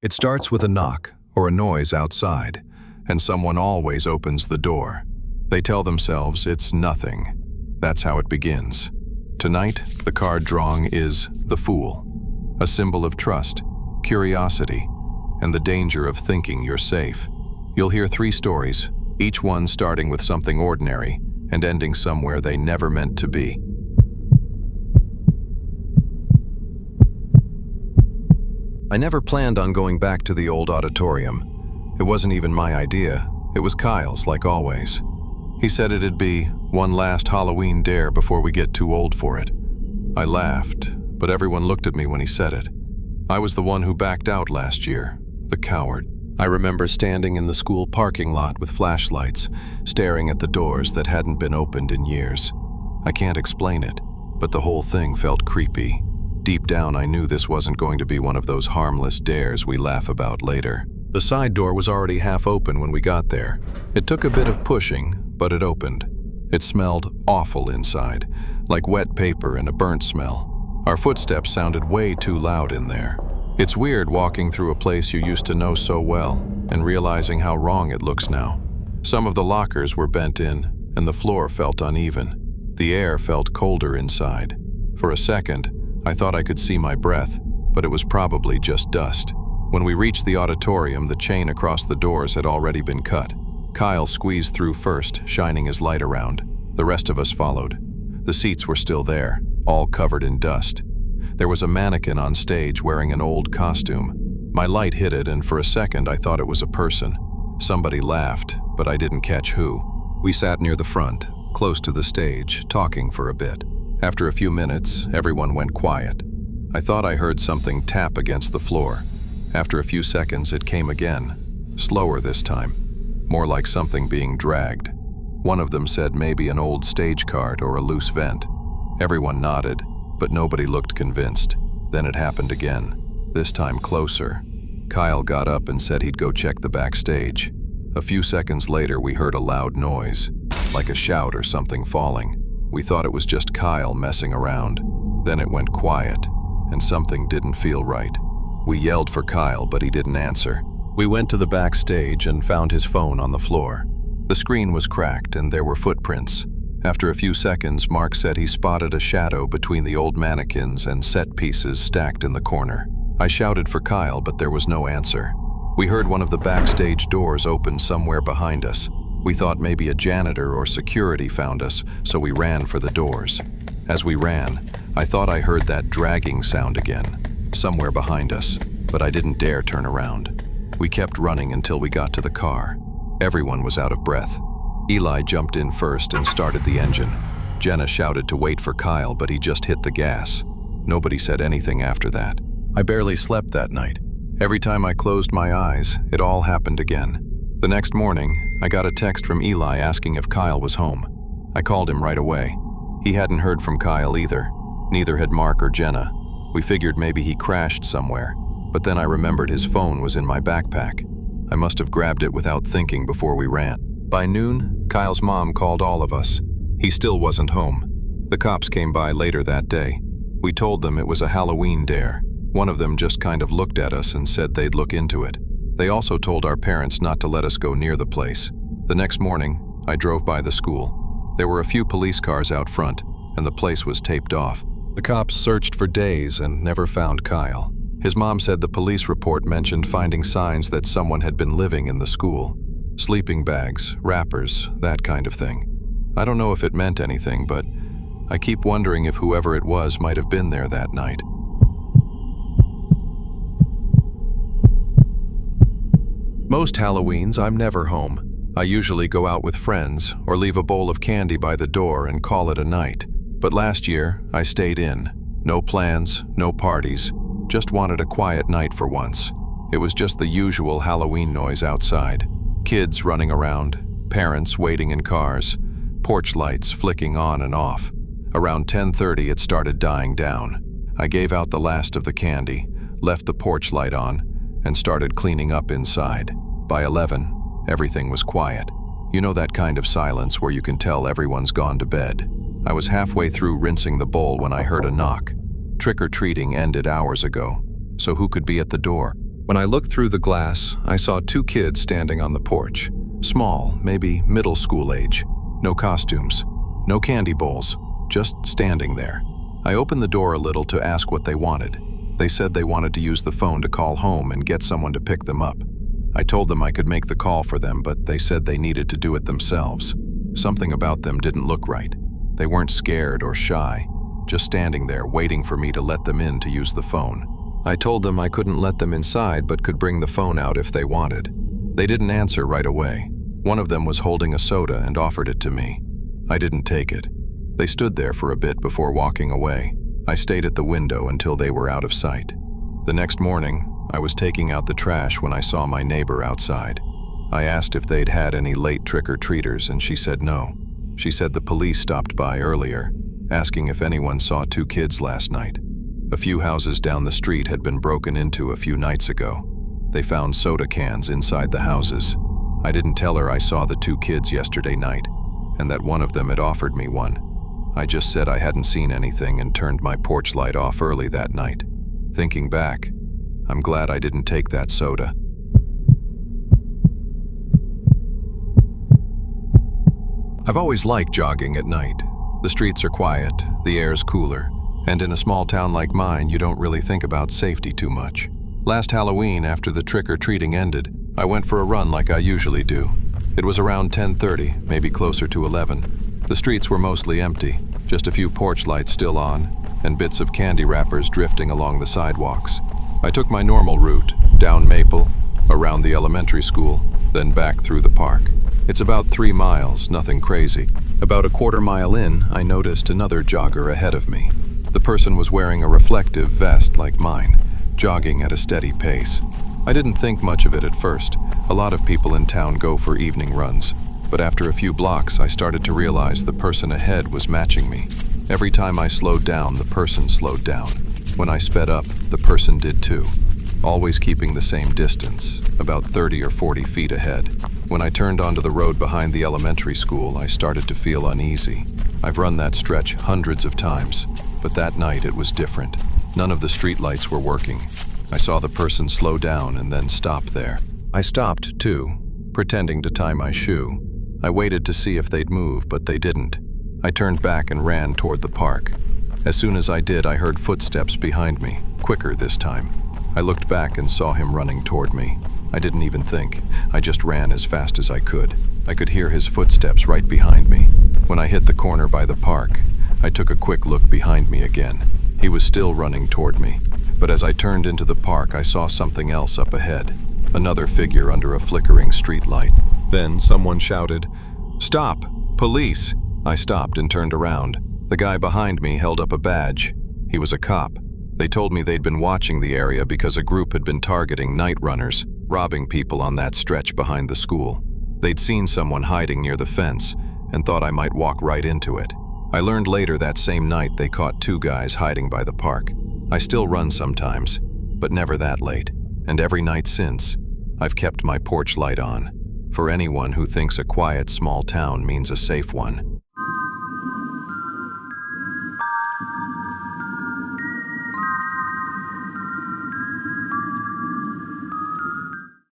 It starts with a knock or a noise outside, and someone always opens the door. They tell themselves it's nothing. That's how it begins. Tonight, the card drawing is the Fool, a symbol of trust, curiosity, and the danger of thinking you're safe. You'll hear 3 stories, each one starting with something ordinary and ending somewhere they never meant to be. I never planned on going back to the old auditorium. It wasn't even my idea. It was Kyle's, like always. He said it'd be one last Halloween dare before we get too old for it. I laughed, but everyone looked at me when he said it. I was the one who backed out last year, the coward. I remember standing in the school parking lot with flashlights, staring at the doors that hadn't been opened in years. I can't explain it, but the whole thing felt creepy. Deep down, I knew this wasn't going to be one of those harmless dares we laugh about later. The side door was already half open when we got there. It took a bit of pushing, but it opened. It smelled awful inside, like wet paper and a burnt smell. Our footsteps sounded way too loud in there. It's weird walking through a place you used to know so well and realizing how wrong it looks now. Some of the lockers were bent in, and the floor felt uneven. The air felt colder inside. For a second, I thought I could see my breath, but it was probably just dust. When we reached the auditorium, the chain across the doors had already been cut. Kyle squeezed through first, shining his light around. The rest of us followed. The seats were still there, all covered in dust. There was a mannequin on stage wearing an old costume. My light hit it, and for a second I thought it was a person. Somebody laughed, but I didn't catch who. We sat near the front, close to the stage, talking for a bit. After a few minutes, everyone went quiet. I thought I heard something tap against the floor. After a few seconds, it came again, slower this time, more like something being dragged. One of them said maybe an old stage cart or a loose vent. Everyone nodded, but nobody looked convinced. Then it happened again, this time closer. Kyle got up and said he'd go check the backstage. A few seconds later, we heard a loud noise, like a shout or something falling. We thought it was just Kyle messing around. Then it went quiet, and something didn't feel right. We yelled for Kyle, but he didn't answer. We went to the backstage and found his phone on the floor. The screen was cracked, and there were footprints. After a few seconds, Mark said he spotted a shadow between the old mannequins and set pieces stacked in the corner. I shouted for Kyle, but there was no answer. We heard one of the backstage doors open somewhere behind us. We thought maybe a janitor or security found us, so we ran for the doors. As we ran, I thought I heard that dragging sound again, somewhere behind us, but I didn't dare turn around. We kept running until we got to the car. Everyone was out of breath. Eli jumped in first and started the engine. Jenna shouted to wait for Kyle, but he just hit the gas. Nobody said anything after that. I barely slept that night. Every time I closed my eyes, it all happened again. The next morning, I got a text from Eli asking if Kyle was home. I called him right away. He hadn't heard from Kyle either. Neither had Mark or Jenna. We figured maybe he crashed somewhere, but then I remembered his phone was in my backpack. I must have grabbed it without thinking before we ran. By noon, Kyle's mom called all of us. He still wasn't home. The cops came by later that day. We told them it was a Halloween dare. One of them just kind of looked at us and said they'd look into it. They also told our parents not to let us go near the place. The next morning, I drove by the school. There were a few police cars out front, and the place was taped off. The cops searched for days and never found Kyle. His mom said the police report mentioned finding signs that someone had been living in the school. Sleeping bags, wrappers, that kind of thing. I don't know if it meant anything, but I keep wondering if whoever it was might have been there that night. Most Halloweens, I'm never home. I usually go out with friends or leave a bowl of candy by the door and call it a night. But last year, I stayed in. No plans, no parties. Just wanted a quiet night for once. It was just the usual Halloween noise outside. Kids running around, parents waiting in cars, porch lights flicking on and off. Around 10:30, it started dying down. I gave out the last of the candy, left the porch light on, and started cleaning up inside. By 11, everything was quiet. You know that kind of silence where you can tell everyone's gone to bed. I was halfway through rinsing the bowl when I heard a knock. Trick-or-treating ended hours ago, so who could be at the door? When I looked through the glass, I saw two kids standing on the porch. Small, maybe middle school age. No costumes, no candy bowls, just standing there. I opened the door a little to ask what they wanted. They said they wanted to use the phone to call home and get someone to pick them up. I told them I could make the call for them, but they said they needed to do it themselves. Something about them didn't look right. They weren't scared or shy, just standing there waiting for me to let them in to use the phone. I told them I couldn't let them inside but could bring the phone out if they wanted. They didn't answer right away. One of them was holding a soda and offered it to me. I didn't take it. They stood there for a bit before walking away. I stayed at the window until they were out of sight. The next morning, I was taking out the trash when I saw my neighbor outside. I asked if they'd had any late trick-or-treaters and she said no. She said the police stopped by earlier, asking if anyone saw two kids last night. A few houses down the street had been broken into a few nights ago. They found soda cans inside the houses. I didn't tell her I saw the two kids yesterday night, and that one of them had offered me one. I just said I hadn't seen anything and turned my porch light off early that night. Thinking back, I'm glad I didn't take that soda. I've always liked jogging at night. The streets are quiet, the air's cooler, and in a small town like mine, you don't really think about safety too much. Last Halloween, after the trick-or-treating ended, I went for a run like I usually do. It was around 10:30, maybe closer to 11. The streets were mostly empty, just a few porch lights still on, and bits of candy wrappers drifting along the sidewalks. I took my normal route, down Maple, around the elementary school, then back through the park. It's about 3 miles, nothing crazy. About a quarter mile in, I noticed another jogger ahead of me. The person was wearing a reflective vest like mine, jogging at a steady pace. I didn't think much of it at first. A lot of people in town go for evening runs. But after a few blocks, I started to realize the person ahead was matching me. Every time I slowed down, the person slowed down. When I sped up, the person did too. Always keeping the same distance, about 30 or 40 feet ahead. When I turned onto the road behind the elementary school, I started to feel uneasy. I've run that stretch hundreds of times, but that night it was different. None of the streetlights were working. I saw the person slow down and then stop there. I stopped too, pretending to tie my shoe. I waited to see if they'd move, but they didn't. I turned back and ran toward the park. As soon as I did, I heard footsteps behind me, quicker this time. I looked back and saw him running toward me. I didn't even think. I just ran as fast as I could. I could hear his footsteps right behind me. When I hit the corner by the park, I took a quick look behind me again. He was still running toward me. But as I turned into the park, I saw something else up ahead. Another figure under a flickering streetlight. Then someone shouted, "Stop! Police!" I stopped and turned around. The guy behind me held up a badge. He was a cop. They told me they'd been watching the area because a group had been targeting night runners, robbing people on that stretch behind the school. They'd seen someone hiding near the fence and thought I might walk right into it. I learned later that same night they caught 2 guys hiding by the park. I still run sometimes, but never that late. And every night since, I've kept my porch light on. For anyone who thinks a quiet small town means a safe one.